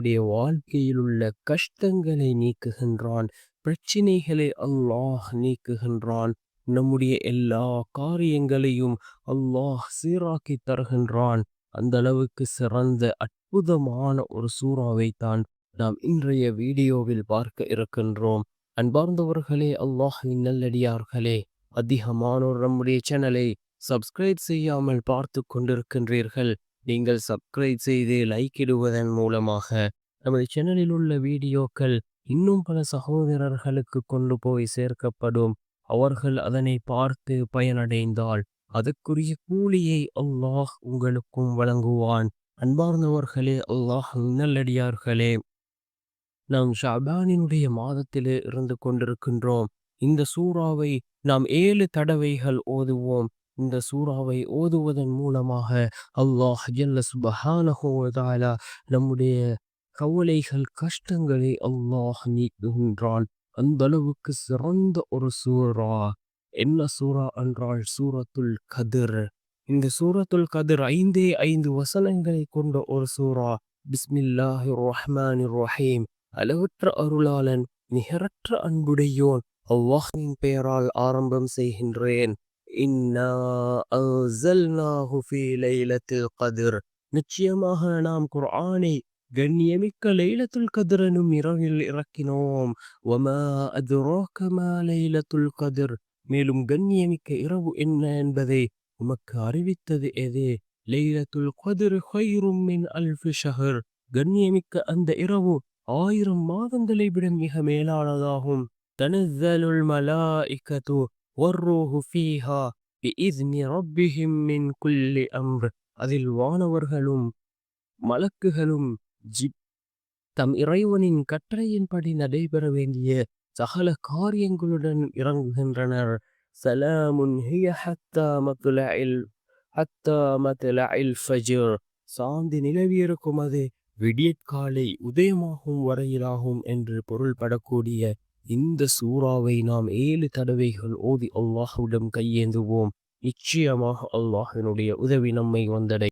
நம்முடைய வாழ்க்கையில் உள்ள கஷ்டங்களை நீக்குகின்றான். பிரச்சினைகளை அல்லாஹ் நீக்குகின்றான். நம்முடைய எல்லா காரியங்களையும் அல்லாஹ் சீராக்கி தருகின்றான். அந்த அளவுக்கு சிறந்த அற்புதமான ஒரு சூறாவை தான் நாம் இன்றைய வீடியோவில் பார்க்க இருக்கின்றோம். அன்பார்ந்தவர்களே, அல்லாஹ்வின் நல்லடியார்களே, அதிகமானோர் நம்முடைய சேனலை சப்ஸ்கிரைப் செய்யாமல் பார்த்து கொண்டிருக்கின்றீர்கள். நீங்கள் சப்ஸ்கிரைப் செய்து லைக் இடுவதன் மூலமாக நமது சேனலில் உள்ள வீடியோக்கள் இன்னும் பல சகோதரர்களுக்கு கொண்டு போய் சேர்க்கப்படும். அவர்கள் அதனை பார்த்து பயனடைந்தால் அதற்குரிய கூலியை அல்லாஹ் உங்களுக்கும் வழங்குவான். அன்பார்ந்தவர்களே, அல்லாஹ் நல்லடியார்களே, நாம் ஷாபானினுடைய மாதத்திலே இருந்து கொண்டிருக்கின்றோம். இந்த சூறாவை நாம் 7 தடவைகள் ஓதுவோம். இந்த சூறாவை ஓதுவதன் மூலமாக அல்லாஹ் ஜல்ல சுப்ஹானஹு வ தஆலா நம்முடைய கவலைகள் கஷ்டங்களை அல்லாஹ் நீக்குகின்றான். அந்த அளவுக்கு சிறந்த ஒரு சூரா. என்ன சூரா என்றால் சூரத்துல் கதிர். இந்த சூரத்துல் கதிர் 5 வசனங்களை கொண்ட ஒரு சூரா. பிஸ்மில்லாஹிர் ரஹ்மானிர் ரஹீம். அளவற்ற அருளாளன் நிகரற்ற அன்புடையோன் அல்லாஹ்வின் பெயரால் ஆரம்பம் செய்கின்றேன். இன்னா அன்ஸல்நாஹு ஃபீ லைலத்தில் கத்ர். நிச்சயமாக நாம் குர்ஆனை கண்ணியமிக்க லைலத்துல் கத்ர் எனும் இரவில் இறக்கினோம். வமா அத்ராக மா லைலத்துல் கத்ர். மேலும் கண்ணியமிக்க இரவு என்ன என்பதை உமக்கு அறிவித்தது எது? லைலத்துல் கத்ர் கைரும் மின் அல்ஃபி ஷஹர். கண்ணியமிக்க அந்த இரவு 1000 மாதங்களை விட மிக மேலானதாகும். தனஸ்ஸலுல் மலாயிகத்து வர்ரூஹு ஃபீஹா பிஇذن ரப்பிஹிம் மின் குல்லி அம்ர். அதில் வானவர்களும் மலக்குகளும் தம் இறைவனின் கட்டளையின்படி நடைபெற வேண்டிய சகல காரியங்களுடன் இறங்குகின்றனர். சலாமுன் ஹிய ஹத்தா மத்லஇல் ஃபஜ்ர். சாந்தி நிலவியிருக்கும் அது விடியற்காலை உதயமாகும் வரையிலாகும் என்று பொருள்படக்கூடிய இந்த சூறாவை நாம் 7 தடவைகள் ஓதி அல்லாஹ்விடம் கையேந்துவோம். நிச்சயமாக அல்லாஹ்வினுடைய உதவி நம்மை வந்தடை.